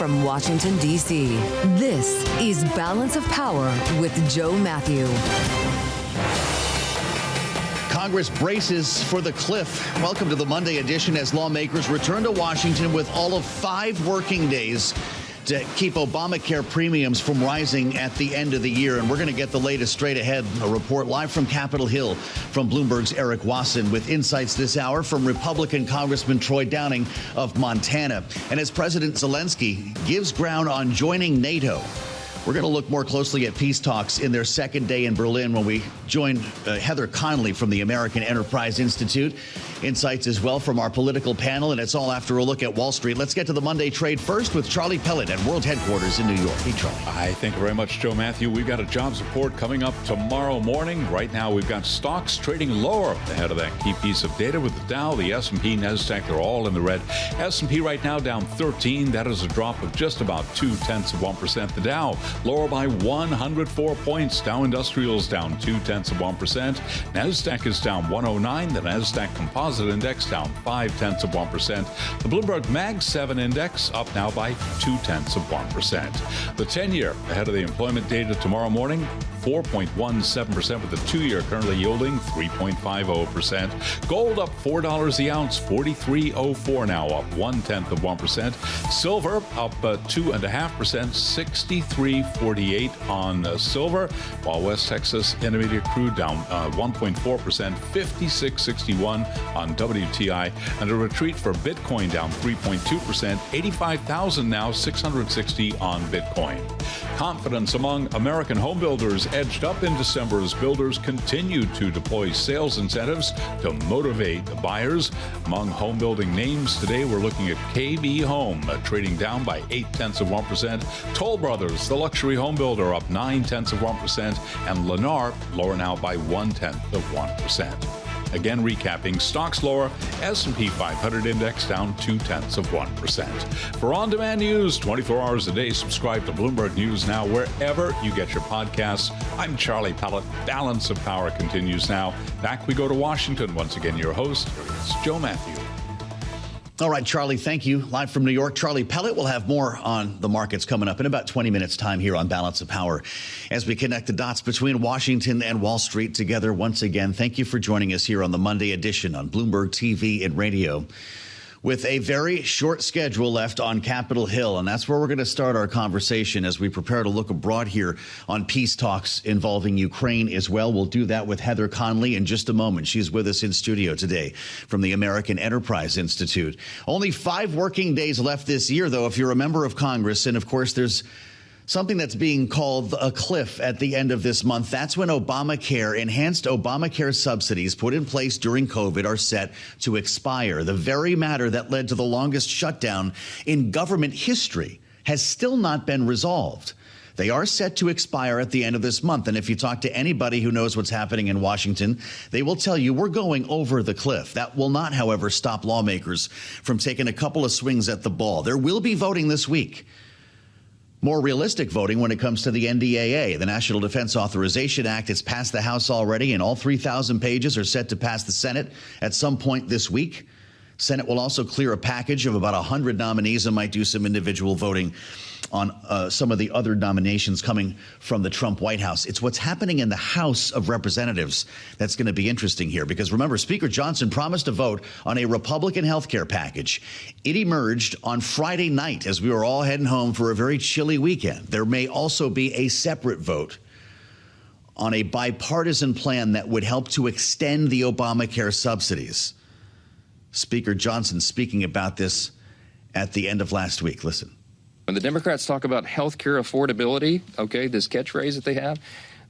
from Washington, D.C., this is Balance of Power with Joe Mathieu. Congress braces for the cliff. Welcome to the Monday edition as lawmakers return to Washington with all of 5 working days to keep Obamacare premiums from rising at the end of the year. And we're going to get the latest straight ahead. A report live from Capitol Hill from Bloomberg's Erik Wassen with insights this hour from Republican Congressman Troy Downing of Montana. And as President Zelenskiy gives ground on joining NATO, we're going to look more closely at peace talks in their second day in Berlin when we join Heather Conley from the American Enterprise Institute. Insights as well from our political panel, and it's all after a look at Wall Street. Let's get to the Monday trade first with Charlie Pellet at World Headquarters in New York. Hey, Charlie. Hi, thank you very much, Joe Mathieu. We've got a jobs report coming up tomorrow morning. Right now, we've got stocks trading lower ahead of that key piece of data with the Dow, the S&P, NASDAQ. They're all in the red. S&P right now down 13. That is a drop of just about 0.2%. The Dow lower by 104 points. Dow Industrials down 0.2%. NASDAQ is down 109. The NASDAQ Composite Index down 0.5%. The Bloomberg Mag 7 Index up now by 0.2%. The 10-year ahead of the employment data tomorrow morning, 4.17%, with the 2-year currently yielding 3.50%. Gold up $4 the ounce, 43.04 now, up 0.1%. Silver up 2.5%, 63.48 on silver, while West Texas Intermediate crude down 1.4%, 56.61 on WTI, and a retreat for Bitcoin down 3.2%, 85,000 now, 660 on Bitcoin. Confidence among American home builders edged up in December as builders continued to deploy sales incentives to motivate buyers. Among home building names today, we're looking at KB Home, trading down by 0.8%. Toll Brothers, the luxury home builder, up 0.9%, and Lennar lower now by 0.1%. Again, recapping, stocks lower, S&P 500 index down 0.2%. For on-demand news, 24 hours a day, subscribe to Bloomberg News Now wherever you get your podcasts. I'm Charlie Pellet. Balance of Power continues now. Back we go to Washington. Once again, your host, here is Joe Mathieu. All right, Charlie, thank you. Live from New York, Charlie Pellet will have more on the markets coming up in about 20 minutes' time here on Balance of Power as we connect the dots between Washington and Wall Street together once again. Thank you for joining us here on the Monday edition on Bloomberg TV and radio, with a very short schedule left on Capitol Hill. And that's where we're going to start our conversation as we prepare to look abroad here on peace talks involving Ukraine as well. We'll do that with Heather Conley in just a moment. She's with us in studio today from the American Enterprise Institute. Only 5 working days left this year, though, if you're a member of Congress. And of course, there's something that's being called a cliff at the end of this month. That's when enhanced Obamacare subsidies put in place during COVID are set to expire. The very matter that led to the longest shutdown in government history has still not been resolved. They are set to expire at the end of this month. And if you talk to anybody who knows what's happening in Washington, they will tell you we're going over the cliff. That will not, however, stop lawmakers from taking a couple of swings at the ball. There will be voting this week. More realistic voting when it comes to the NDAA, the National Defense Authorization Act. It's passed the House already, and all 3,000 pages are set to pass the Senate at some point this week. Senate will also clear a package of about 100 nominees and might do some individual voting on some of the other nominations coming from the Trump White House. It's what's happening in the House of Representatives that's going to be interesting here, because remember, Speaker Johnson promised to vote on a Republican health care package. It emerged on Friday night as we were all heading home for a very chilly weekend. There may also be a separate vote on a bipartisan plan that would help to extend the Obamacare subsidies. Speaker Johnson speaking about this at the end of last week. Listen. When the Democrats talk about health care affordability, okay, this catchphrase that they have,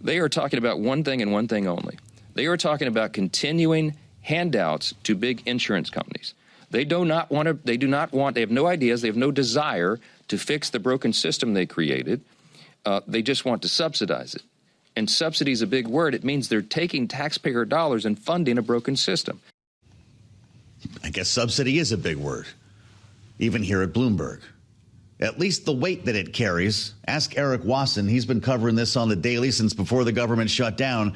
they are talking about one thing and one thing only. They are talking about continuing handouts to big insurance companies. They have no ideas, they have no desire to fix the broken system they created. They just want to subsidize it. And subsidy is a big word. It means they're taking taxpayer dollars and funding a broken system. I guess subsidy is a big word, even here at Bloomberg. At least the weight that it carries. Ask Erik Wassen. He's been covering this on the daily since before the government shut down.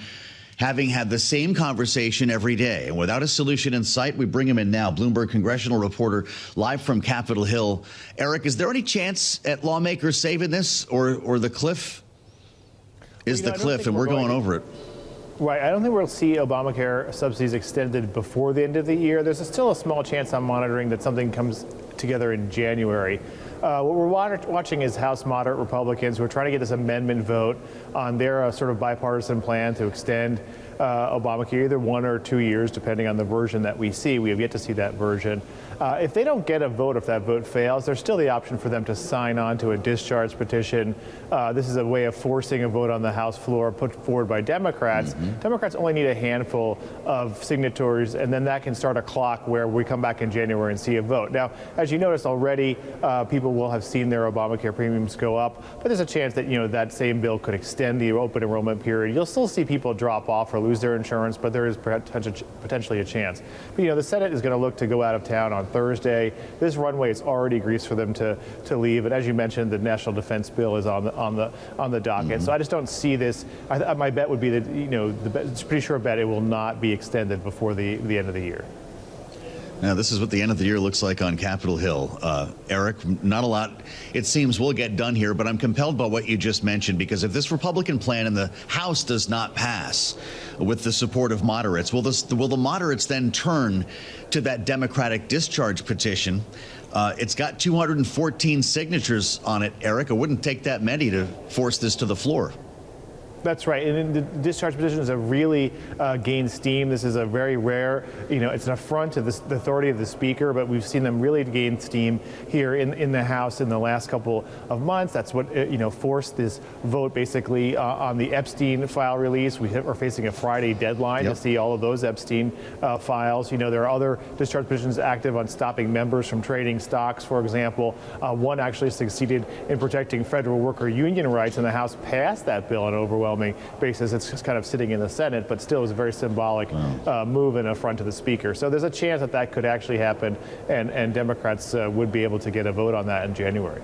having had the same conversation every day. And without a solution in sight, we bring him in now. Bloomberg Congressional reporter live from Capitol Hill. Erik, is there any chance at lawmakers saving this, or the cliff is the cliff and we're going over it? Right. I don't think we'll see Obamacare subsidies extended before the end of the year. There's still a small chance I'm monitoring that something comes together in January. What we're watching is House moderate Republicans who are trying to get this amendment vote on their sort of bipartisan plan to extend Obamacare either 1 or 2 years, depending on the version that we see. We have yet to see that version. If they don't get a vote, if that vote fails, there's still the option for them to sign on to a discharge petition. This is a way of forcing a vote on the House floor put forward by Democrats. Democrats only need a handful of signatories, and then that can start a clock where we come back in January and see a vote. Now, as you noticed already, people will have seen their Obamacare premiums go up, but there's a chance that, that same bill could extend the open enrollment period. You'll still see people drop off or lose their insurance, but there is potentially a chance. But, the Senate is going to look to go out of town on Thursday. This runway is already greased for them to leave. And as you mentioned, the national defense bill is on the docket. So I just don't see this. My bet would be that, it's a pretty sure bet it will not be extended before the end of the year. Now, this is what the end of the year looks like on Capitol Hill. Erik, not a lot, it seems, will get done here, but I'm compelled by what you just mentioned, because if this Republican plan in the House does not pass with the support of moderates, will the moderates then turn to that Democratic discharge petition? It's got 214 signatures on it, Erik. It wouldn't take that many to force this to the floor. That's right. And the discharge petitions have really gained steam. This is a very rare, it's an affront to the authority of the Speaker, but we've seen them really gain steam here in the House in the last couple of months. That's what, forced this vote basically on the Epstein file release. We're facing a Friday deadline to see all of those Epstein files. There are other discharge petitions active on stopping members from trading stocks, for example. One actually succeeded in protecting federal worker union rights, and the House passed that bill on an overwhelming basis. It's just kind of sitting in the Senate, but still is a very symbolic move and affront to the Speaker. So there's a chance that that could actually happen, and Democrats would be able to get a vote on that in January.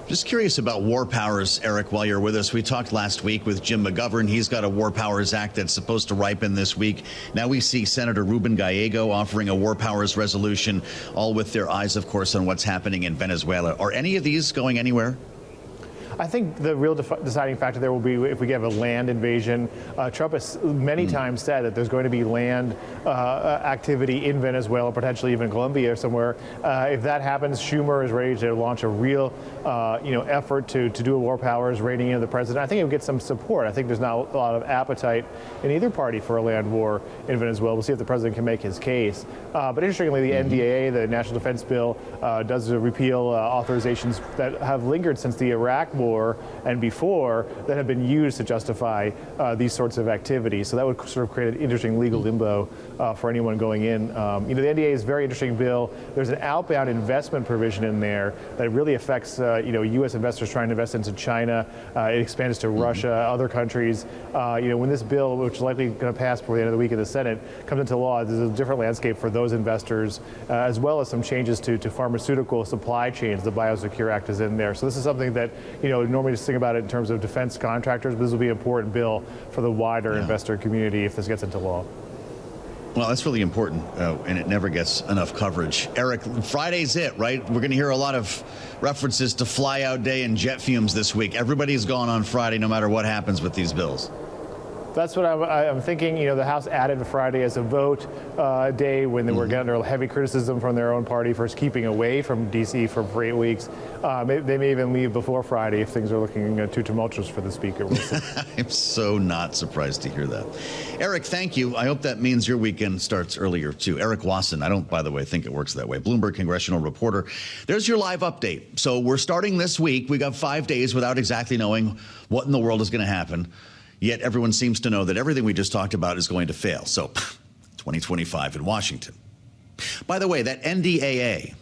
Just curious about war powers, Erik, while you're with us. We talked last week with Jim McGovern. He's got a War Powers Act that's supposed to ripen this week. Now we see Senator Ruben Gallego offering a war powers resolution, all with their eyes, of course, on what's happening in Venezuela. Are any of these going anywhere? I think the real deciding factor there will be if we get a land invasion. Trump has many times said that there's going to be land activity in Venezuela, potentially even Colombia or somewhere. If that happens, Schumer is ready to launch a real, effort to do a war powers raiding in the president. I think it would get some support. I think there's not a lot of appetite in either party for a land war in Venezuela. We'll see if the president can make his case. But interestingly, the NDAA, the National Defense Bill, does repeal authorizations that have lingered since the Iraq War and before that have been used to justify these sorts of activities. So that would sort of create an interesting legal limbo for anyone going in. The NDAA is a very interesting bill. There's an outbound investment provision in there that really affects, U.S. investors trying to invest into China. It expands to Russia, other countries. When this bill, which is likely going to pass before the end of the week in the Senate, comes into law, there's a different landscape for those investors, as well as some changes to pharmaceutical supply chains. The Biosecure Act is in there. So this is something that, normally just think about it in terms of defense contractors, but this will be an important bill for the wider investor community if this gets into law. Well, that's really important, and it never gets enough coverage. Erik, Friday's it, right? We're going to hear a lot of references to fly-out day and jet fumes this week. Everybody's gone on Friday no matter what happens with these bills. That's what I'm thinking. The House added Friday as a vote day when they were getting under heavy criticism from their own party for keeping away from D.C. for 8 weeks. They may even leave before Friday if things are looking too tumultuous for the Speaker. I'm so not surprised to hear that. Erik, thank you. I hope that means your weekend starts earlier, too. Erik Wassen, I don't, by the way, think it works that way. Bloomberg Congressional reporter. There's your live update. So we're starting this week. We got 5 days without exactly knowing what in the world is going to happen. Yet everyone seems to know that everything we just talked about is going to fail. So 2025 in Washington. By the way, that NDAA,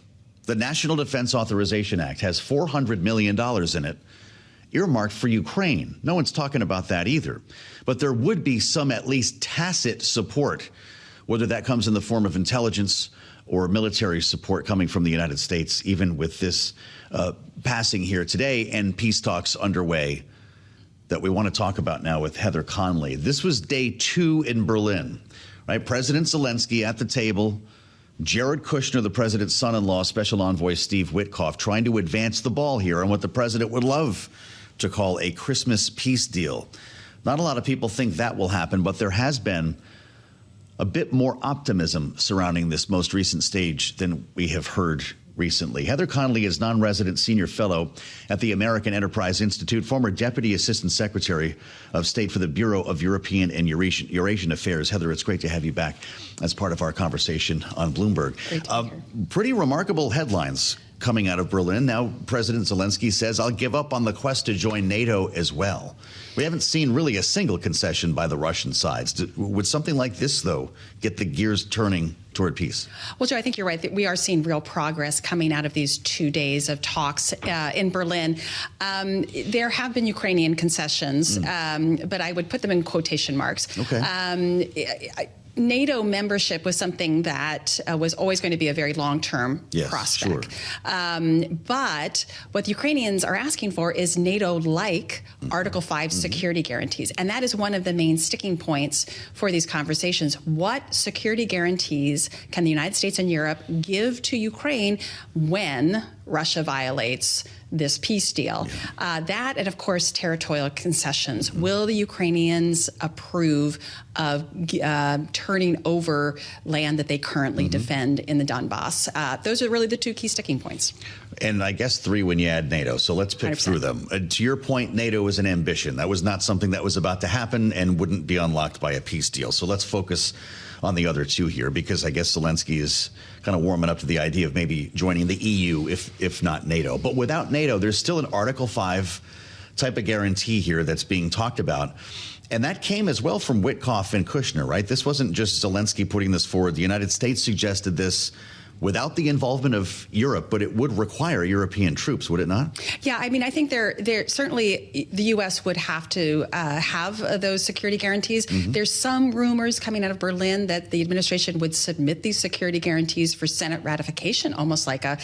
the National Defense Authorization Act, has $400 million in it, earmarked for Ukraine. No one's talking about that either. But there would be some at least tacit support, whether that comes in the form of intelligence or military support coming from the United States, even with this passing here today and peace talks underway that we want to talk about now with Heather Conley. This was day 2 in Berlin, right? President Zelensky at the table, Jared Kushner, the president's son-in-law, Special Envoy Steve Witkoff, trying to advance the ball here on what the president would love to call a Christmas peace deal. Not a lot of people think that will happen, but there has been a bit more optimism surrounding this most recent stage than we have heard recently. Heather Conley is non-resident senior fellow at the American Enterprise Institute, former deputy assistant secretary of state for the Bureau of European and Eurasian Affairs. Heather, it's great to have you back as part of our conversation on Bloomberg. Pretty remarkable headlines coming out of Berlin. Now, President Zelensky says, I'll give up on the quest to join NATO as well. We haven't seen really a single concession by the Russian sides. Would something like this, though, get the gears turning toward peace? Well, Joe, I think you're right that we are seeing real progress coming out of these 2 days of talks in Berlin. There have been Ukrainian concessions, but I would put them in quotation marks. Okay. NATO membership was something that was always going to be a very long-term prospect. Sure. But what the Ukrainians are asking for is NATO-like Article 5 security guarantees. And that is one of the main sticking points for these conversations. What security guarantees can the United States and Europe give to Ukraine when Russia violates this peace deal? That and, of course, territorial concessions. Will the Ukrainians approve of turning over land that they currently defend in the Donbass? Those are really the 2 key sticking points. And I guess 3 when you add NATO. So let's pick 100%. through them. To your point, NATO is an ambition. That was not something that was about to happen and wouldn't be unlocked by a peace deal. So let's focus on the other 2 here, because I guess Zelensky is kind of warming up to the idea of maybe joining the EU, if not NATO. But without NATO, there's still an Article 5 type of guarantee here that's being talked about. And that came as well from Witkoff and Kushner, right? This wasn't just Zelensky putting this forward. The United States suggested this without the involvement of Europe, but it would require European troops, would it not? Yeah, I mean, I think there certainly the U.S. would have to have those security guarantees. There's some rumors coming out of Berlin that the administration would submit these security guarantees for Senate ratification, almost like a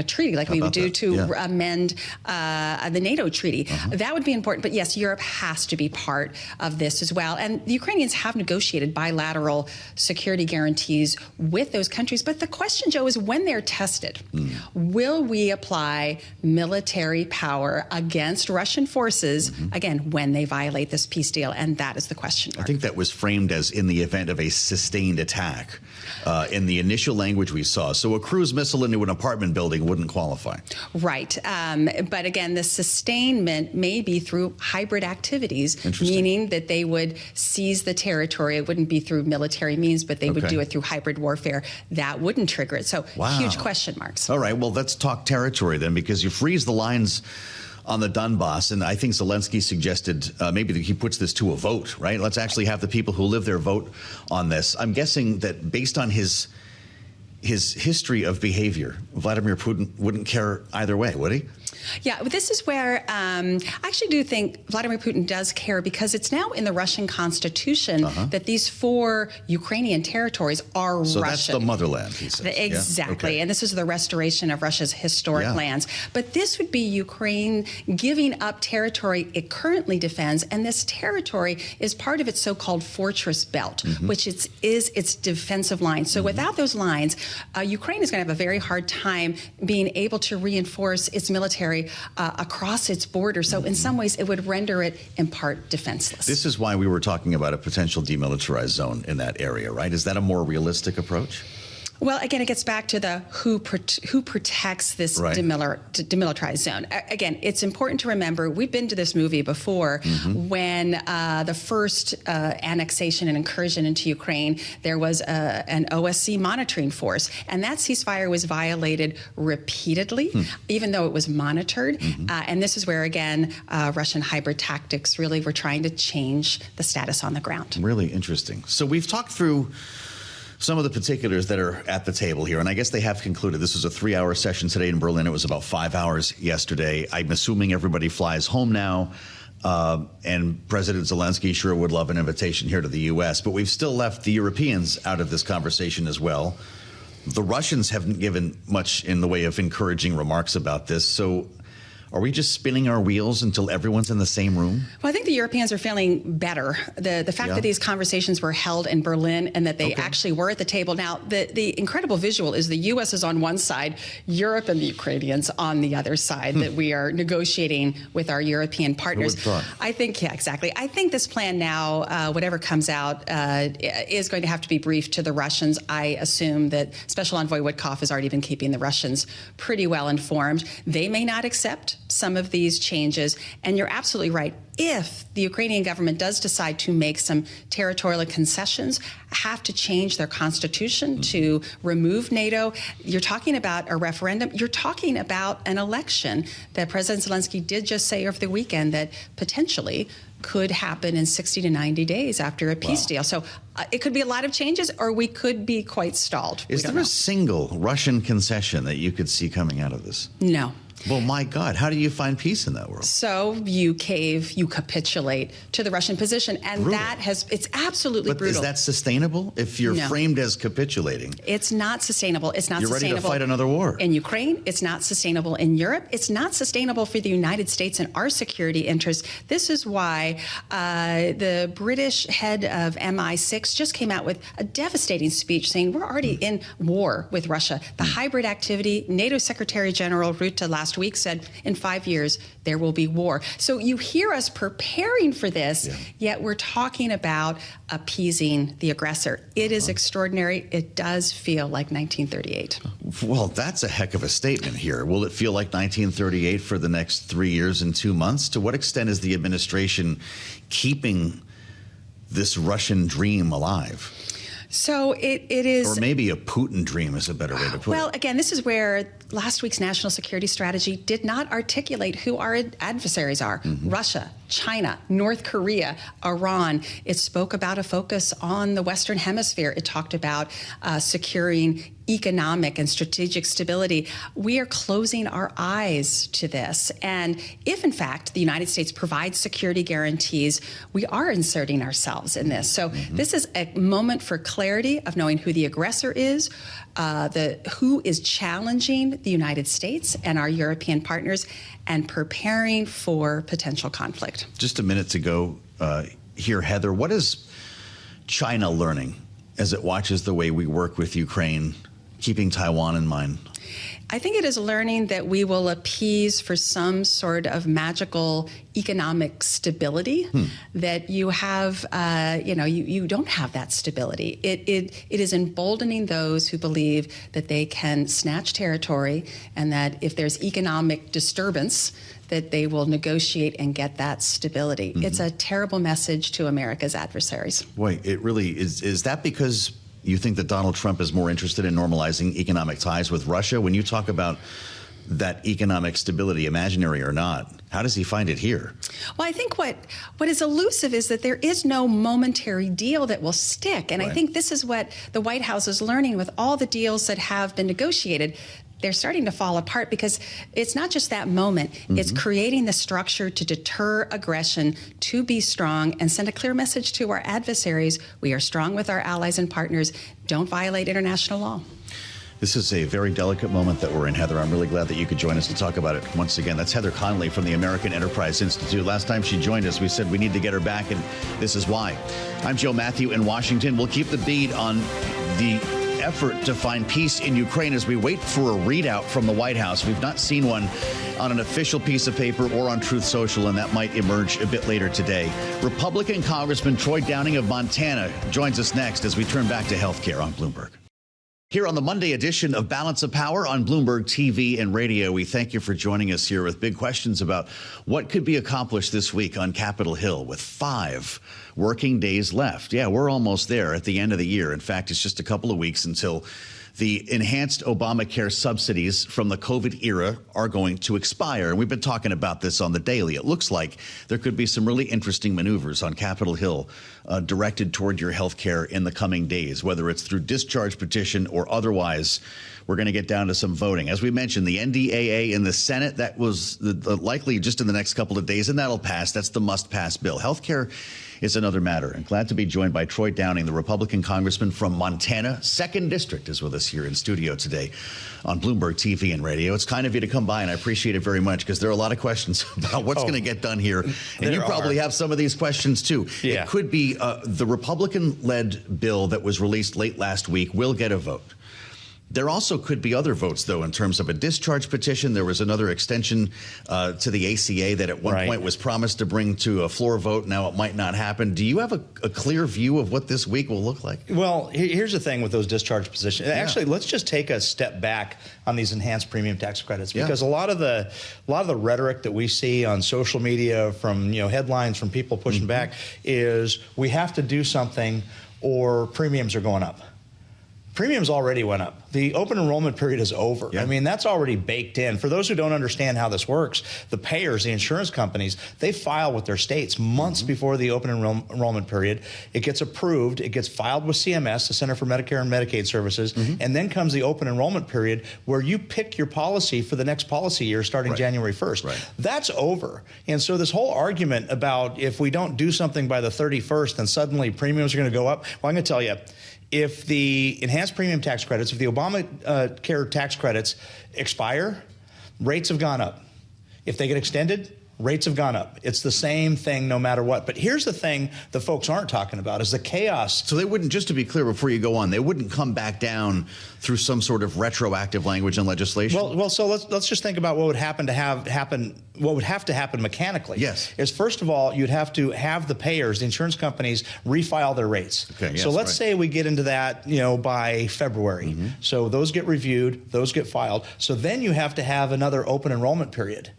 treaty, like we would do to amend the NATO treaty. That would be important. But yes, Europe has to be part of this as well. And the Ukrainians have negotiated bilateral security guarantees with those countries. But the question, Joe, is when they're tested, will we apply military power against Russian forces, again, when they violate this peace deal? And that is the question mark. I think that was framed as in the event of a sustained attack in the initial language we saw. So a cruise missile into an apartment building wouldn't qualify. Right. But again, the sustainment may be through hybrid activities, meaning that they would seize the territory. It wouldn't be through military means, but they would do it through hybrid warfare. That wouldn't trigger it. So huge question marks. All right. Well, let's talk territory then, because you freeze the lines on the Donbass. And I think Zelensky suggested maybe he puts this to a vote, right? Let's actually have the people who live there vote on this. I'm guessing that based on his history of behavior, Vladimir Putin wouldn't care either way, would he? Yeah, but this is where I actually do think Vladimir Putin does care, because it's now in the Russian constitution that these 4 Ukrainian territories are Russian. So that's the motherland, he says. Exactly. Yeah? Okay. And this is the restoration of Russia's historic lands. But this would be Ukraine giving up territory it currently defends, and this territory is part of its so-called fortress belt, which is its defensive line. So without those lines, Ukraine is going to have a very hard time being able to reinforce its military across its border. So in some ways, it would render it in part defenseless. This is why we were talking about a potential demilitarized zone in that area, right? Is that a more realistic approach? Well, again, it gets back to the who protects this demilitarized zone. Again, it's important to remember we've been to this movie before when the first annexation and incursion into Ukraine, there was an OSC monitoring force, and that ceasefire was violated repeatedly, even though it was monitored. And this is where, again, Russian hybrid tactics really were trying to change the status on the ground. Really interesting. So we've talked through some of the particulars that are at the table here, and I guess they have concluded. This was a 3-hour session today in Berlin. It was about 5 hours yesterday. I'm assuming everybody flies home now, and President Zelensky sure would love an invitation here to the U.S., but we've still left the Europeans out of this conversation as well. The Russians haven't given much in the way of encouraging remarks about this. So Are we just spinning our wheels until everyone's in the same room? Well, I think the Europeans are feeling better. The fact that these conversations were held in Berlin and that they actually were at the table. Now, the incredible visual is the U.S. is on one side, Europe and the Ukrainians on the other side, that we are negotiating with our European partners. I think, exactly. I think this plan now, whatever comes out, is going to have to be briefed to the Russians. I assume that Special Envoy Witkoff has already been keeping the Russians pretty well informed. They may not accept some of these changes, and you're absolutely right. If the Ukrainian government does decide to make some territorial concessions, have to change their constitution to remove NATO, you're talking about a referendum, you're talking about an election that President Zelenskiy did just say over the weekend that potentially could happen in 60 to 90 days after a peace deal. So it could be a lot of changes, or we could be quite stalled. Is there a single Russian concession that you could see coming out of this? No. Well, my God, how do you find peace in that world? So you cave, you capitulate to the Russian position, and brutal. It's absolutely brutal. But is that sustainable if you're framed as capitulating? It's not sustainable. It's not sustainable. You're ready to fight another war. In Ukraine, it's not sustainable. In Europe, it's not sustainable for the United States and our security interests. This is why the British head of MI6 just came out with a devastating speech saying we're already in war with Russia. The hybrid activity, NATO Secretary General Rutte last week said in 5 years there will be war. So you hear us preparing for this, yet we're talking about appeasing the aggressor. It is extraordinary. It does feel like 1938. Well, that's a heck of a statement here. Will it feel like 1938 for the next 3 years and 2 months? To what extent is the administration keeping this Russian dream alive? So it is... Or maybe a Putin dream is a better way to put it. Well, again, this is where last week's national security strategy did not articulate who our adversaries are. Russia, China, North Korea, Iran. It spoke about a focus on the Western Hemisphere. It talked about securing economic and strategic stability. We are closing our eyes to this. And if, in fact, the United States provides security guarantees, we are inserting ourselves in this. So this is a moment for clarity of knowing who the aggressor is, who is challenging the United States and our European partners, and preparing for potential conflict. Just a minute to go here, Heather. What is China learning as it watches the way we work with Ukraine, keeping Taiwan in mind? I think it is learning that we will appease for some sort of magical economic stability, that you have, you don't have that stability. It is emboldening those who believe that they can snatch territory, and that if there's economic disturbance, that they will negotiate and get that stability. It's a terrible message to America's adversaries. Boy, it really is. Is that because you think that Donald Trump is more interested in normalizing economic ties with Russia? When you talk about that economic stability, imaginary or not, how does he find it here? Well, I think what is elusive is that there is no momentary deal that will stick. And I think this is what the White House is learning with all the deals that have been negotiated. They're starting to fall apart because it's not just that moment. It's creating the structure to deter aggression, to be strong, and send a clear message to our adversaries. We are strong with our allies and partners. Don't violate international law. This is a very delicate moment that we're in, Heather. I'm really glad that you could join us to talk about it once again. That's Heather Conley from the American Enterprise Institute. Last time she joined us, we said we need to get her back, and this is why. I'm Joe Mathieu in Washington. We'll keep the beat on the effort to find peace in Ukraine as we wait for a readout from the White House. We've not seen one on an official piece of paper or on Truth Social, and that might emerge a bit later today. Republican Congressman Troy Downing of Montana joins us next as we turn back to healthcare on Bloomberg. Here on the Monday edition of Balance of Power on Bloomberg TV and radio, we thank you for joining us here with big questions about what could be accomplished this week on Capitol Hill with 5 working days left. Yeah, we're almost there at the end of the year. In fact, it's just a couple of weeks until the enhanced Obamacare subsidies from the COVID era are going to expire. And we've been talking about this on the daily. It looks like there could be some really interesting maneuvers on Capitol Hill directed toward your health care in the coming days, whether it's through discharge petition or otherwise. We're going to get down to some voting. As we mentioned, the NDAA in the Senate, that was likely just in the next couple of days, and that'll pass. That's the must-pass bill. Healthcare is another matter. And glad to be joined by Troy Downing, the Republican congressman from Montana. 2nd District is with us here in studio today on Bloomberg TV and radio. It's kind of you to come by, and I appreciate it very much because there are a lot of questions about what's going to get done here. And you probably have some of these questions, too. Yeah. It could be the Republican-led bill that was released late last week will get a vote. There also could be other votes, though, in terms of a discharge petition. There was another extension to the ACA that at one point was promised to bring to a floor vote. Now it might not happen. Do you have a clear view of what this week will look like? Well, here's the thing with those discharge positions. Actually, let's just take a step back on these enhanced premium tax credits, because a lot of the rhetoric that we see on social media from headlines from people pushing back is we have to do something or premiums are going up. Premiums already went up. The open enrollment period is over. I mean, that's already baked in. For those who don't understand how this works, the payers, the insurance companies, they file with their states months before the open enrollment period. It gets approved. It gets filed with CMS, the Center for Medicare and Medicaid Services, and then comes the open enrollment period where you pick your policy for the next policy year starting January 1st. That's over. And so this whole argument about if we don't do something by the 31st, then suddenly premiums are going to go up. Well, I'm going to tell you, if the enhanced premium tax credits, if the Obamacare tax credits expire, rates have gone up. If they get extended, rates have gone up. It's the same thing no matter what. But here's the thing that folks aren't talking about is the chaos. So they wouldn't, just to be clear before you go on, they wouldn't come back down through some sort of retroactive language and legislation? Well, so let's just think about what would have to happen mechanically. Yes. Is first of all, you'd have to have the payers, the insurance companies, refile their rates. Okay, yes, so let's say we get into that, by February. So those get reviewed, those get filed. So then you have to have another open enrollment period.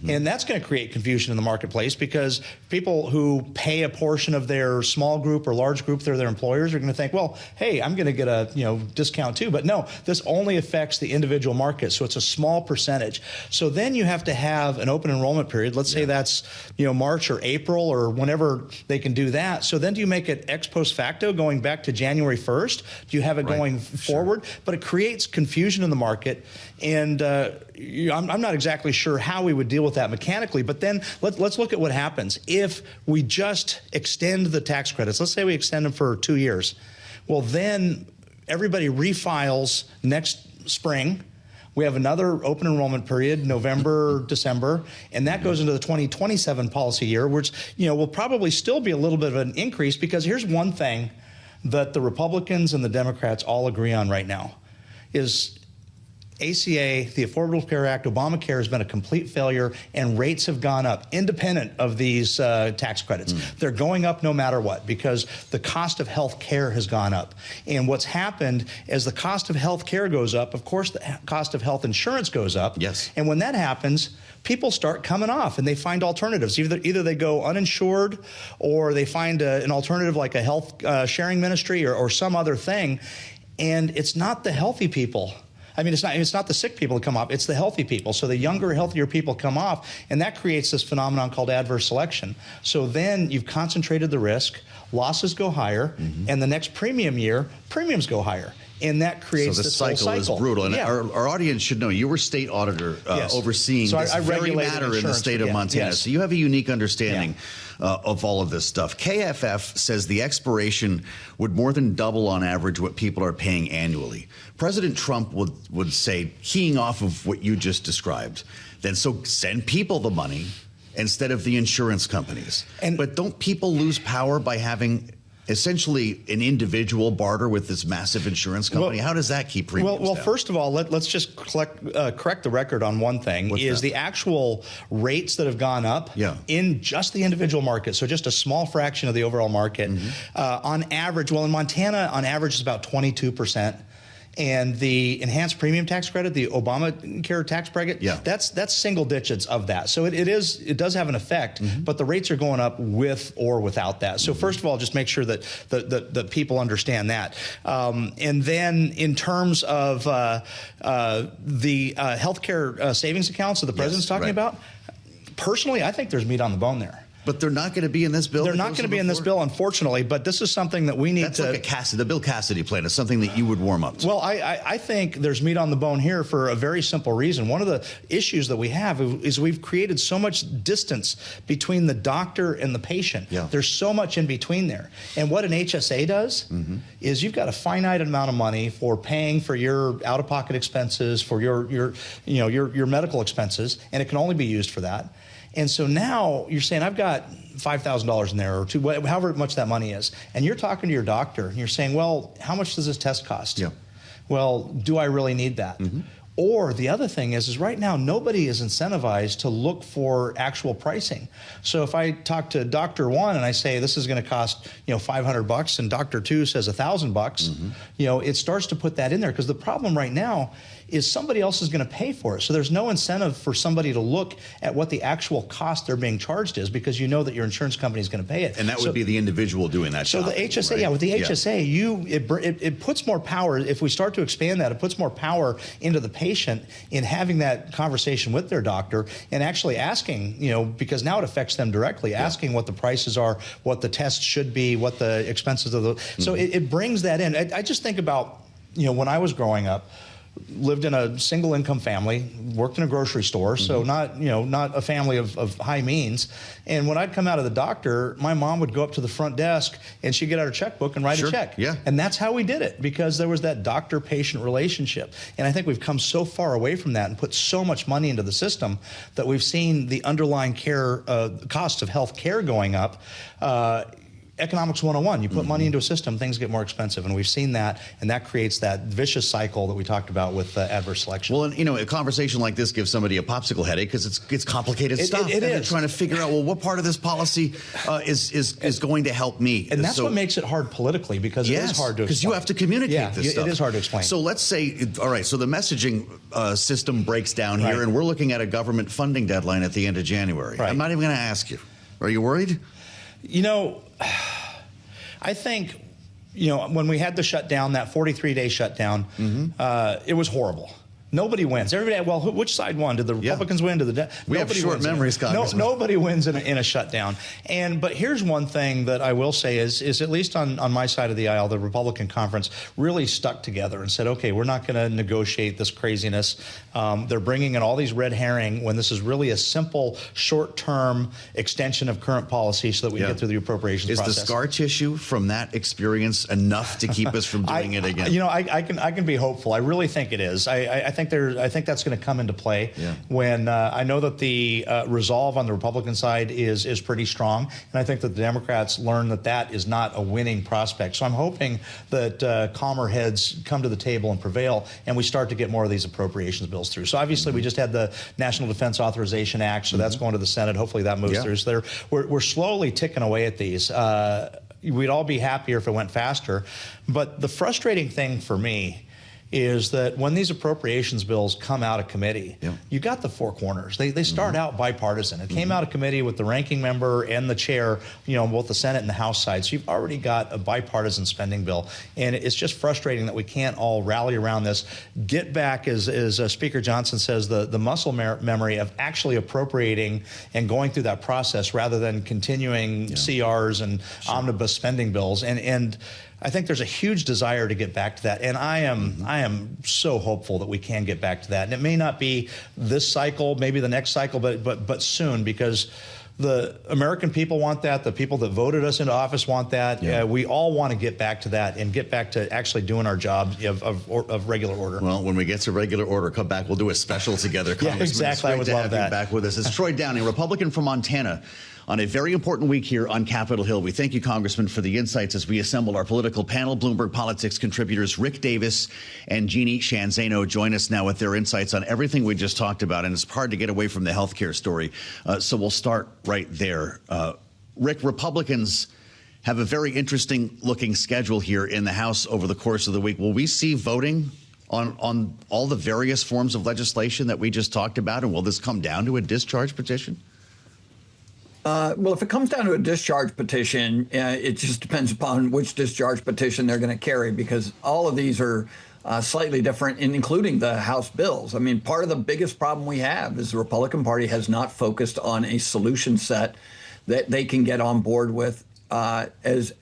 And that's going to create confusion in the marketplace because people who pay a portion of their small group or large group through their employers are going to think, well, hey, I'm going to get a discount too. But no, this only affects the individual market, so it's a small percentage. So then you have to have an open enrollment period. Let's say that's March or April or whenever they can do that. So then do you make it ex post facto going back to January 1st? Do you have it going forward? But it creates confusion in the market, and I'm not exactly sure how we would deal with that mechanically. But then let's look at what happens if we just extend the tax credits. Let's say we extend them for 2 years. Well, then everybody refiles next spring. We have another open enrollment period, November, December, and that goes into the 2027 policy year, which will probably still be a little bit of an increase, because here's one thing that the Republicans and the Democrats all agree on right now is ACA, the Affordable Care Act, Obamacare has been a complete failure, and rates have gone up independent of these tax credits. They're going up no matter what because the cost of health care has gone up. And what's happened is the cost of health care goes up. Of course, the cost of health insurance goes up. Yes. And when that happens, people start coming off and they find alternatives. Either they go uninsured or they find an alternative like a health sharing ministry or some other thing. And it's not the healthy people. I mean, it's not the sick people that come off, it's the healthy people. So the younger, healthier people come off, and that creates this phenomenon called adverse selection. So then you've concentrated the risk, losses go higher, and the next premium year, premiums go higher. And that creates this whole cycle. Is brutal. And our audience should know you were state auditor overseeing this very matter in the state of Montana. So you have a unique understanding of all of this stuff. KFF says the expiration would more than double on average what people are paying annually. President Trump would say, keying off of what you just described, then so send people the money instead of the insurance companies. But don't people lose power by having essentially an individual barter with this massive insurance company? How does that keep premiums down? First of all, let's just correct the record on one thing. The actual rates that have gone up in just the individual market, so just a small fraction of the overall market, on average, in Montana, on average, is about 22%. And the enhanced premium tax credit, the Obamacare tax bracket, that's single digits of that. So it does have an effect, but the rates are going up with or without that. So first of all, just make sure that the people understand that. And then in terms of the healthcare savings accounts that the president's talking about, personally, I think there's meat on the bone there. But they're not going to be in this bill? They're not going to be in this bill, unfortunately, but this is something that we need to... That's like the Bill Cassidy plan is something that you would warm up to. Well, I think there's meat on the bone here for a very simple reason. One of the issues that we have is we've created so much distance between the doctor and the patient. Yeah. There's so much in between there. And what an HSA does is you've got a finite amount of money for paying for your out-of-pocket expenses, for your medical expenses, and it can only be used for that. And so now you're saying, I've got $5,000 in there, or however much that money is, and you're talking to your doctor, and you're saying, well, how much does this test cost? Yeah. Well, do I really need that? Or the other thing is right now nobody is incentivized to look for actual pricing. So if I talk to Dr. 1 and I say this is going to cost $500, and Dr. 2 says $1,000, it starts to put that in there, because the problem right now is somebody else is going to pay for it. So there's no incentive for somebody to look at what the actual cost they're being charged is, because you know that your insurance company is going to pay it. And that would be the individual doing that. So the HSA, right? With the HSA, it puts more power. If we start to expand that, it puts more power into the patient in having that conversation with their doctor and actually asking, because now it affects them directly, asking what the prices are, what the tests should be, what the expenses of the. So it brings that in. I just think about, when I was growing up, lived in a single income family, worked in a grocery store, so not a family of high means. And when I'd come out of the doctor, my mom would go up to the front desk and she'd get out her checkbook and write a check. Yeah. And that's how we did it, because there was that doctor-patient relationship. And I think we've come so far away from that and put so much money into the system that we've seen the underlying care, cost of health care going up. Economics 101, you put money into a system, things get more expensive, and we've seen that, and that creates that vicious cycle that we talked about with adverse selection. Well, and a conversation like this gives somebody a popsicle headache, because it's complicated stuff. It is. They're trying to figure out, well, what part of this policy is going to help me? And that's what makes it hard politically, because it is hard to explain. Because you have to communicate this stuff. It is hard to explain. So let's say, all right, so the messaging system breaks down here, and we're looking at a government funding deadline at the end of January. Right. I'm not even going to ask you. Are you worried? I think, when we had the shutdown, that 43-day shutdown, it was horrible. Nobody wins. Everybody, well, which side won? Did the Republicans win? We have short memories, Congressman. Nobody wins in a shutdown. But here's one thing that I will say is at least on my side of the aisle, the Republican conference really stuck together and said, okay, we're not going to negotiate this craziness. They're bringing in all these red herring when this is really a simple, short-term extension of current policy so that we get through the appropriations process. Is the scar tissue from that experience enough to keep us from doing it again? I can be hopeful. I really think it is. I think that's going to come into play when I know that the resolve on the Republican side is pretty strong, and I think that the Democrats learn that is not a winning prospect. So I'm hoping that calmer heads come to the table and prevail, and we start to get more of these appropriations bills through. So obviously we just had the National Defense Authorization Act, so that's going to the Senate. Hopefully that moves through. So we're slowly ticking away at these. We'd all be happier if it went faster, but the frustrating thing for me is that when these appropriations bills come out of committee, you got the four corners. They start out bipartisan. It came out of committee with the ranking member and the chair, both the Senate and the House side. So you've already got a bipartisan spending bill. And it's just frustrating that we can't all rally around this, get back, as Speaker Johnson says, the muscle memory of actually appropriating and going through that process rather than continuing CRs and omnibus spending bills. And I think there's a huge desire to get back to that, and I am so hopeful that we can get back to that. And it may not be this cycle, maybe the next cycle, but soon, because the American people want that. The people that voted us into office want that. We all want to get back to that and get back to actually doing our job of regular order. Well, when we get to regular order, come back. We'll do a special together, Congressman. Exactly. I would love that. You back with us. It's Troy Downing, Republican from Montana, on a very important week here on Capitol Hill. We thank you, Congressman, for the insights as we assemble our political panel. Bloomberg Politics contributors Rick Davis and Jeanne Zaino join us now with their insights on everything we just talked about. And it's hard to get away from the healthcare story. So we'll start right there. Rick, Republicans have a very interesting looking schedule here in the House over the course of the week. Will we see voting on all the various forms of legislation that we just talked about? And will this come down to a discharge petition? Well, if it comes down to a discharge petition, it just depends upon which discharge petition they're going to carry, because all of these are slightly different, including the House bills. I mean, part of the biggest problem we have is the Republican Party has not focused on a solution set that they can get on board with as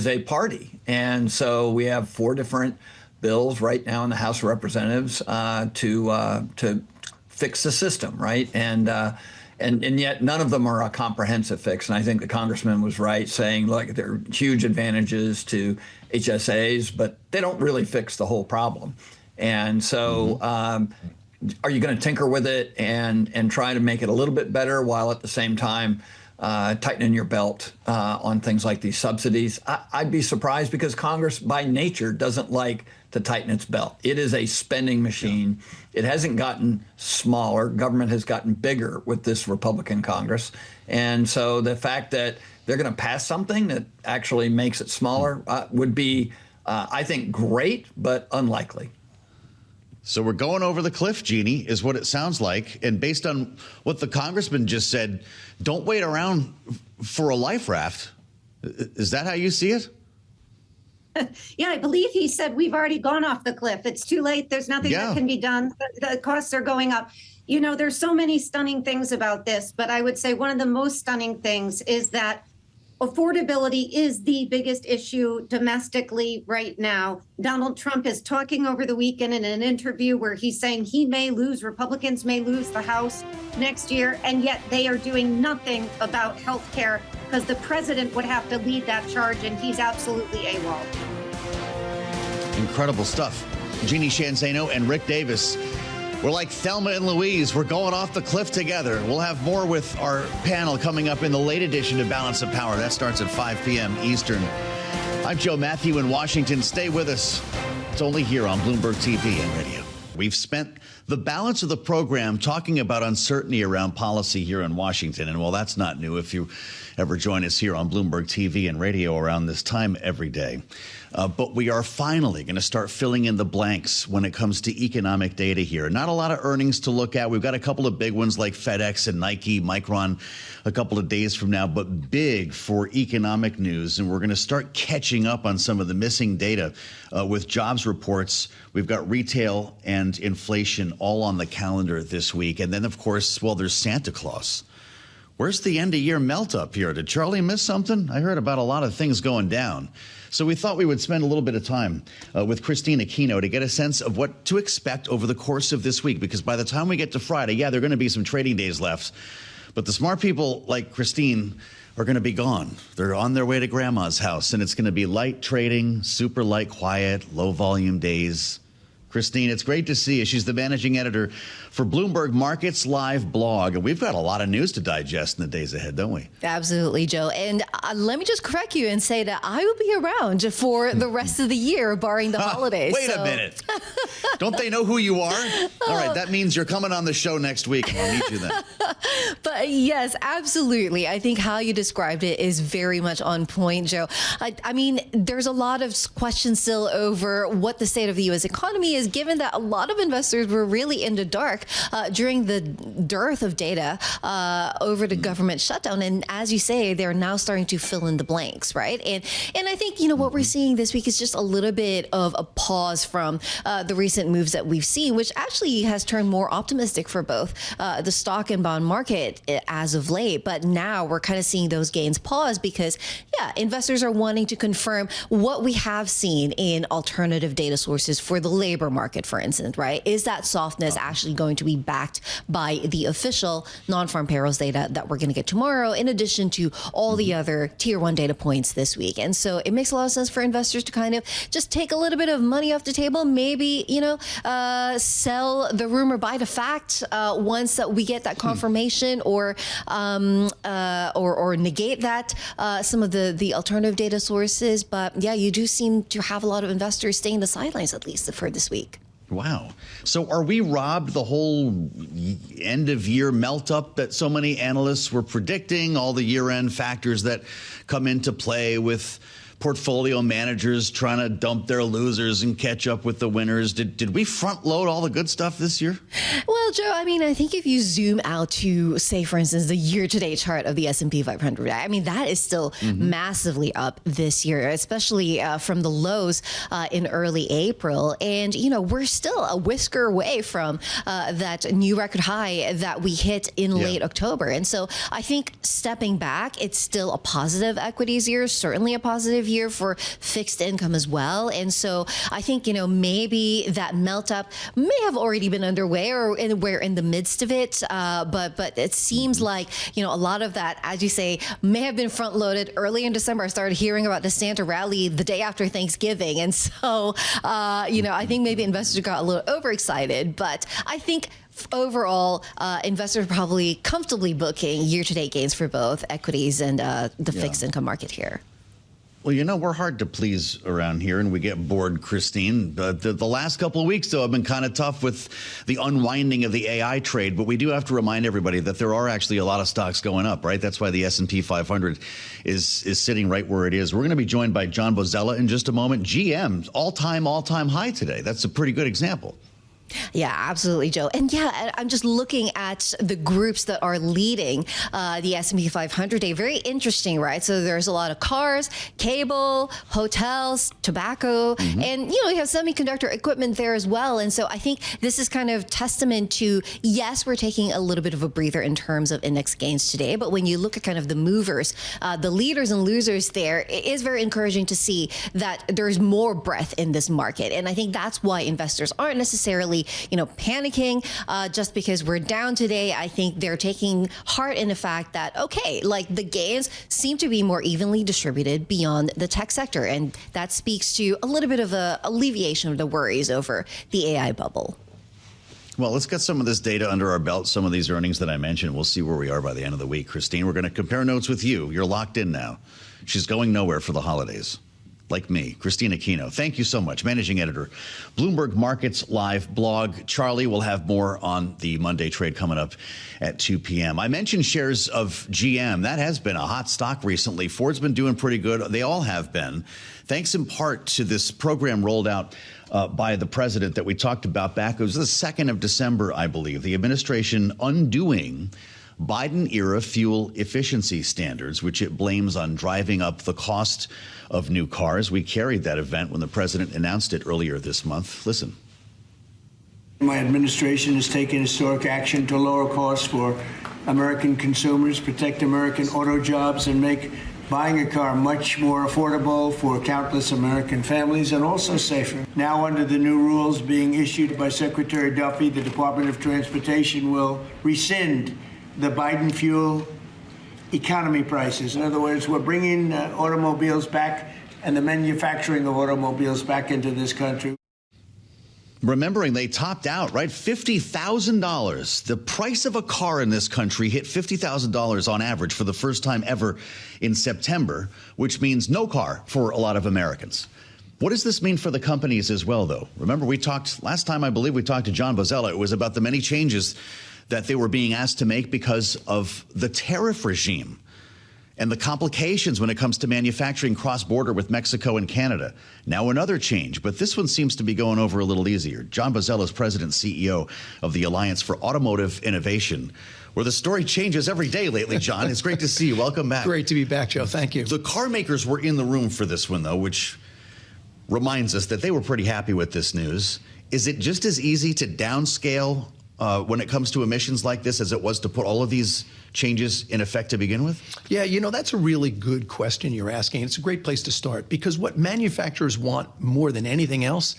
a party. And so we have 4 different bills right now in the House of Representatives to fix the system, right? And yet none of them are a comprehensive fix. And I think the congressman was right saying, look, there are huge advantages to HSAs, but they don't really fix the whole problem. And so are you going to tinker with it and try to make it a little bit better while at the same time tightening your belt on things like these subsidies? I'd be surprised, because Congress by nature doesn't like to tighten its belt. It is a spending machine. It hasn't gotten smaller. Government has gotten bigger with this Republican Congress. And so the fact that they're going to pass something that actually makes it smaller would be, I think, great, but unlikely. So we're going over the cliff, Jeannie, is what it sounds like. And based on what the congressman just said, don't wait around for a life raft. Is that how you see it? Yeah, I believe he said we've already gone off the cliff. It's too late. There's nothing that can be done. The costs are going up. You know, there's so many stunning things about this, but I would say one of the most stunning things is that affordability is the biggest issue domestically right now. Donald Trump is talking over the weekend in an interview where he's saying he may lose, Republicans may lose the House next year, and yet they are doing nothing about health care because the president would have to lead that charge, and he's absolutely AWOL. Incredible stuff. Jeanne, Zaino, and Rick Davis. We're like Thelma and Louise. We're going off the cliff together. We'll have more with our panel coming up in the late edition of Balance of Power. That starts at 5 p.m. Eastern. I'm Joe Mathieu in Washington. Stay with us. It's only here on Bloomberg TV and radio. We've spent the balance of the program talking about uncertainty around policy here in Washington. And, well, that's not new if you ever join us here on Bloomberg TV and radio around this time every day. But we are finally going to start filling in the blanks when it comes to economic data here. Not a lot of earnings to look at. We've got a couple of big ones like FedEx and Nike, Micron a couple of days from now, but big for economic news. And we're going to start catching up on some of the missing data with jobs reports. We've got retail and inflation all on the calendar this week. And then, of course, well, there's Santa Claus. Where's the end of year melt up here? Did Charlie miss something? I heard about a lot of things going down. So we thought we would spend a little bit of time with Kristine Aquino to get a sense of what to expect over the course of this week, because by the time we get to Friday, yeah, there are going to be some trading days left. But the smart people like Kristine are going to be gone. They're on their way to grandma's house, and it's going to be light trading, super light, quiet, low volume days. Kristine, it's great to see you. She's the managing editor for Bloomberg Markets Live blog. And we've got a lot of news to digest in the days ahead, don't we? Absolutely, Joe. And let me just correct you and say that I will be around for the rest of the year, barring the holidays. Wait a minute. Don't they know who you are? All right, that means you're coming on the show next week, and I'll meet you then. But yes, absolutely. I think how you described it is very much on point, Joe. I mean, there's a lot of questions still over what the state of the U.S. economy is, given that a lot of investors were really in the dark during the dearth of data over the government shutdown. And as you say, they're now starting to fill in the blanks, right? And I think, you know, what we're seeing this week is just a little bit of a pause from the recent moves that we've seen, which actually has turned more optimistic for both the stock and bond market as of late. But now we're kind of seeing those gains pause because, yeah, investors are wanting to confirm what we have seen in alternative data sources for the labor market, for instance, right? Is that softness actually going to be backed by the official non-farm payrolls data that we're going to get tomorrow, in addition to all the other tier one data points this week? And so it makes a lot of sense for investors to kind of just take a little bit of money off the table, maybe, you know, sell the rumor, buy the fact once that we get that confirmation, or negate that some of the alternative data sources. But yeah, you do seem to have a lot of investors staying the sidelines, at least for this week. Wow. So are we robbed the whole end of year melt up that so many analysts were predicting, all the year end factors that come into play with portfolio managers trying to dump their losers and catch up with the winners. Did we front load all the good stuff this year? Well, Joe, I mean, I think if you zoom out to, say, for instance, the year-to-date chart of the S&P 500, I mean, that is still massively up this year, especially from the lows in early April. And, you know, we're still a whisker away from that new record high that we hit in late October. And so I think stepping back, it's still a positive equities year, certainly a positive year for fixed income as well. And so I think, you know, maybe that melt up may have already been underway, or we're in the midst of it. But it seems like, you know, a lot of that, as you say, may have been front loaded early in December. I started hearing about the Santa rally the day after Thanksgiving. And so, you know, I think maybe investors got a little overexcited, but I think overall, investors are probably comfortably booking year-to-date gains for both equities and the fixed income market here. Well, you know, we're hard to please around here, and we get bored, Kristine. The last couple of weeks, though, have been kind of tough with the unwinding of the AI trade. But we do have to remind everybody that there are actually a lot of stocks going up, right? That's why the S&P 500 is sitting right where it is. We're going to be joined by John Bozzella in just a moment. GM, all-time high today. That's a pretty good example. Yeah, absolutely, Joe. And yeah, I'm just looking at the groups that are leading the S&P 500 day. Very interesting, right? So there's a lot of cars, cable, hotels, tobacco, and, you know, you have semiconductor equipment there as well. And so I think this is kind of testament to, yes, we're taking a little bit of a breather in terms of index gains today. But when you look at kind of the movers, the leaders and losers there, it is very encouraging to see that there's more breadth in this market. And I think that's why investors aren't necessarily, you know, panicking just because we're down today. I think they're taking heart in the fact that, okay, like the gains seem to be more evenly distributed beyond the tech sector. And that speaks to a little bit of a alleviation of the worries over the AI bubble. Well, let's get some of this data under our belt, some of these earnings that I mentioned. We'll see where we are by the end of the week. Kristine, we're going to compare notes with you. You're locked in now. She's going nowhere for the holidays. Like me, Kristine Aquino. Thank you so much. Managing editor, Bloomberg Markets Live blog. Charlie will have more on the Monday trade coming up at 2 p.m. I mentioned shares of GM. That has been a hot stock recently. Ford's been doing pretty good. They all have been, thanks in part to this program rolled out by the president that we talked about back. It was the 2nd of December, I believe. The administration undoing Biden-era fuel efficiency standards, which it blames on driving up the cost of new cars. We carried that event when the president announced it earlier this month. Listen. My administration has taken historic action to lower costs for American consumers, protect American auto jobs, and make buying a car much more affordable for countless American families and also safer. Now, under the new rules being issued by Secretary Duffy, the Department of Transportation will rescind the Biden fuel economy prices. In other words, we're bringing automobiles back and the manufacturing of automobiles back into this country. Remembering they topped out, right? $50,000. The price of a car in this country hit $50,000 on average for the first time ever in September, which means no car for a lot of Americans. What does this mean for the companies as well, though? Remember, we talked last time, I believe we talked to John Bozzella. It was about the many changes that they were being asked to make because of the tariff regime and the complications when it comes to manufacturing cross-border with Mexico and Canada. Now another change, but this one seems to be going over a little easier. John Bozzella is president and CEO of the Alliance for Automotive Innovation, where the story changes every day lately, John. It's great to see you. Welcome back. Great to be back, Joe. Thank you. The car makers were in the room for this one, though, which reminds us that they were pretty happy with this news. Is it just as easy to downscale when it comes to emissions like this as it was to put all of these changes in effect to begin with? Yeah, you know, that's a really good question you're asking. It's a great place to start because what manufacturers want more than anything else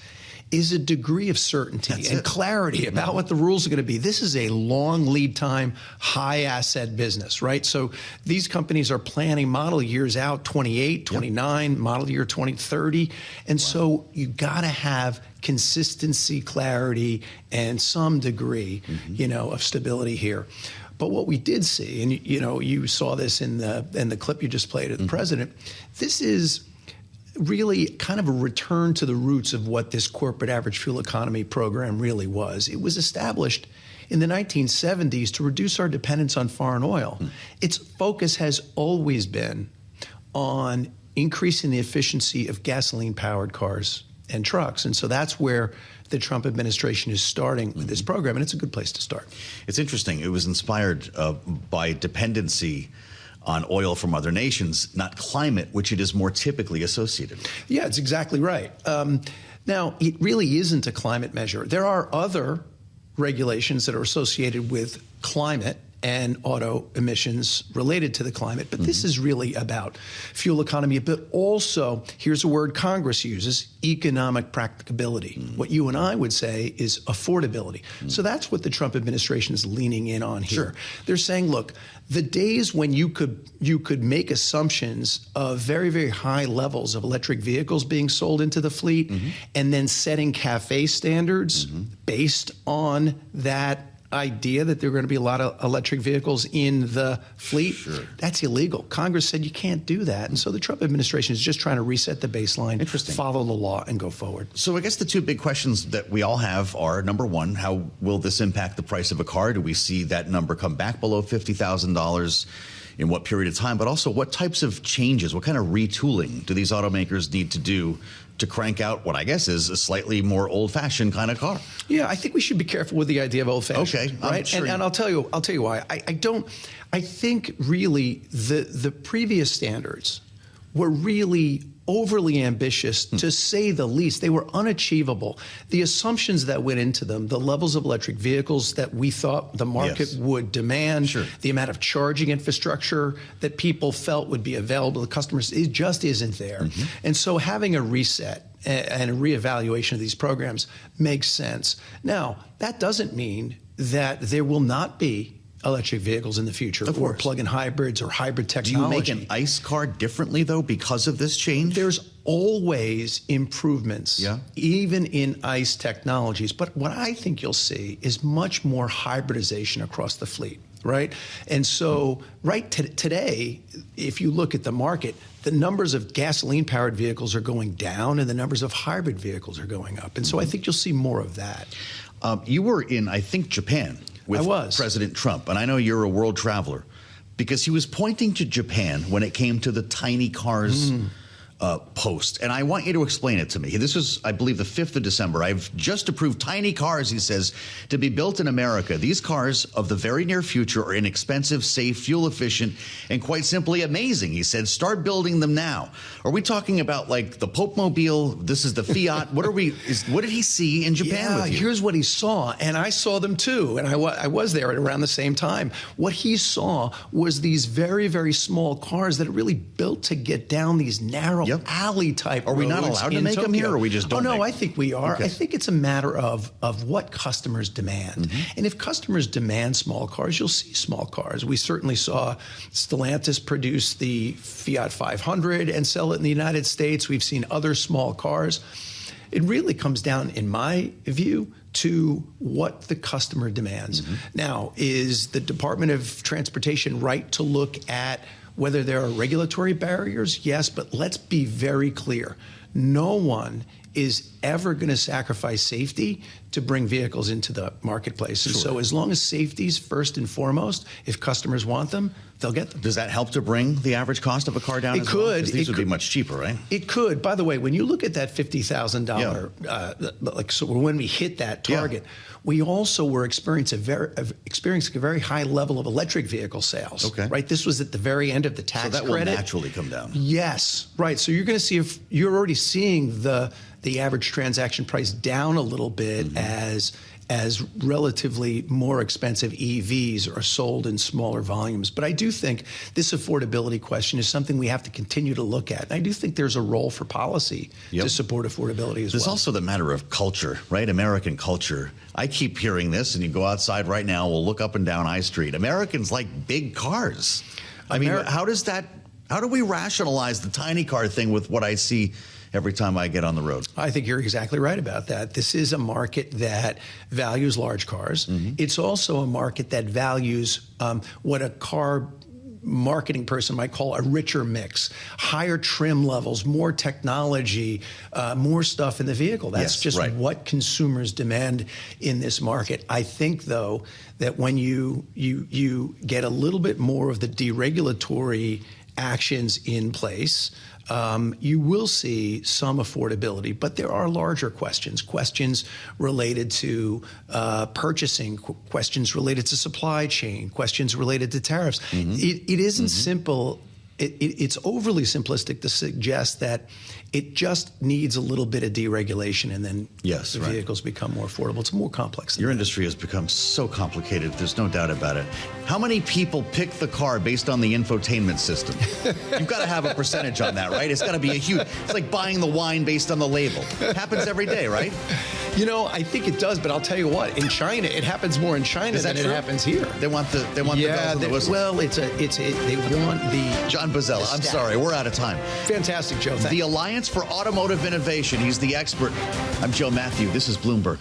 is a degree of certainty and clarity about what the rules are going to be. This is a long lead time, high asset business, right? So these companies are planning model years out, 28, 29, model year 2030. And so you got to have consistency, clarity, and some degree, you know, of stability here. But what we did see, and you know, you saw this in the clip you just played of the president, this is really kind of a return to the roots of what this corporate average fuel economy program really was. It was established in the 1970s to reduce our dependence on foreign oil. Its focus has always been on increasing the efficiency of gasoline-powered cars and trucks. And so that's where the Trump administration is starting with this program, and it's a good place to start. It's interesting. It was inspired by dependency on oil from other nations, not climate, which it is more typically associated with. Yeah, it's exactly right. Now, it really isn't a climate measure. There are other regulations that are associated with climate and auto emissions related to the climate. But this is really about fuel economy, but also, here's a word Congress uses, economic practicability. What you and I would say is affordability. So that's what the Trump administration is leaning in on here. Sure. They're saying, look, the days when you could make assumptions of very, very high levels of electric vehicles being sold into the fleet and then setting CAFE standards based on that idea that there are going to be a lot of electric vehicles in the fleet, that's illegal. Congress said you can't do that. And so the Trump administration is just trying to reset the baseline, follow the law, and go forward. So I guess the two big questions that we all have are, number one, how will this impact the price of a car? Do we see that number come back below $50,000? In what period of time? But also, what types of changes, what kind of retooling do these automakers need to do to crank out what I guess is a slightly more old-fashioned kind of car? Yeah, I think we should be careful with the idea of old-fashioned. Okay, right? Sure. And I'll tell you why. I think really the previous standards were really overly ambitious, to say the least. They were unachievable. The assumptions that went into them, the levels of electric vehicles that we thought the market would demand, the amount of charging infrastructure that people felt would be available to customers, it just isn't there. And so having a reset and a reevaluation of these programs makes sense. Now, that doesn't mean that there will not be electric vehicles in the future, or plug-in hybrids or hybrid technology. Do you make an ICE car differently, though, because of this change? There's always improvements, even in ICE technologies. But what I think you'll see is much more hybridization across the fleet, right? And so today, if you look at the market, the numbers of gasoline-powered vehicles are going down and the numbers of hybrid vehicles are going up. And so I think you'll see more of that. You were in, I think, Japan with President Trump, and I know you're a world traveler, because he was pointing to Japan when it came to the tiny cars post. And I want you to explain it to me. This was, I believe, the 5th of December. I've just approved tiny cars, he says, to be built in America. These cars of the very near future are inexpensive, safe, fuel efficient, and quite simply amazing. He said, start building them now. Are we talking about like the Pope Mobile? This is the Fiat. What did he see in Japan with you? Here's what he saw, and I saw them too, and I was there at around the same time. What he saw was these very, very small cars that are really built to get down these narrow alley type roads. Are we not allowed to make them here, or we just don't? I think we are. I think it's a matter of what customers demand. And if customers demand small cars, you'll see small cars. We certainly saw Stellantis produce the Fiat 500 and sell it in the United States. We've seen other small cars. It really comes down, in my view, to what the customer demands. Now, is the Department of Transportation right to look at whether there are regulatory barriers? Yes, but let's be very clear. No one is ever going to sacrifice safety to bring vehicles into the marketplace. And so as long as safety's first and foremost, if customers want them, they'll get them. Does that help to bring the average cost of a car down? It could. These would be much cheaper, right? It could. By the way, when you look at that $50,000, so when we hit that target, we also were experiencing a very high level of electric vehicle sales. Right. This was at the very end of the tax credit. So that will naturally come down. Yes. Right. So you're going to see, if you're already seeing the average transaction price down a little bit as relatively more expensive EVs are sold in smaller volumes. But I do think this affordability question is something we have to continue to look at. And I do think there's a role for policy to support affordability as well. There's also the matter of culture, right? American culture. I keep hearing this, and you go outside right now, we'll look up and down I Street. Americans like big cars. I mean, how do we rationalize the tiny car thing with what I see every time I get on the road? I think you're exactly right about that. This is a market that values large cars. It's also a market that values what a car marketing person might call a richer mix, higher trim levels, more technology, more stuff in the vehicle. That's just what consumers demand in this market. I think, though, that when you get a little bit more of the deregulatory actions in place, you will see some affordability, but there are larger questions related to purchasing, questions related to supply chain, questions related to tariffs. It isn't simple. It's overly simplistic to suggest that it just needs a little bit of deregulation and then the vehicles become more affordable. It's more complex. Your industry has become so complicated. There's no doubt about it. How many people pick the car based on the infotainment system? You've got to have a percentage on that, right? It's got to be a huge. It's like buying the wine based on the label. It happens every day, right? You know, I think it does, but I'll tell you what. In China, it happens more in China than it happens here. They want the bells and the whistles. Well, they want the John Bozzella. I'm sorry, we're out of time. Fantastic, Joe. Thanks. The Alliance for Automotive Innovation. He's the expert. I'm Joe Mathieu. This is Bloomberg.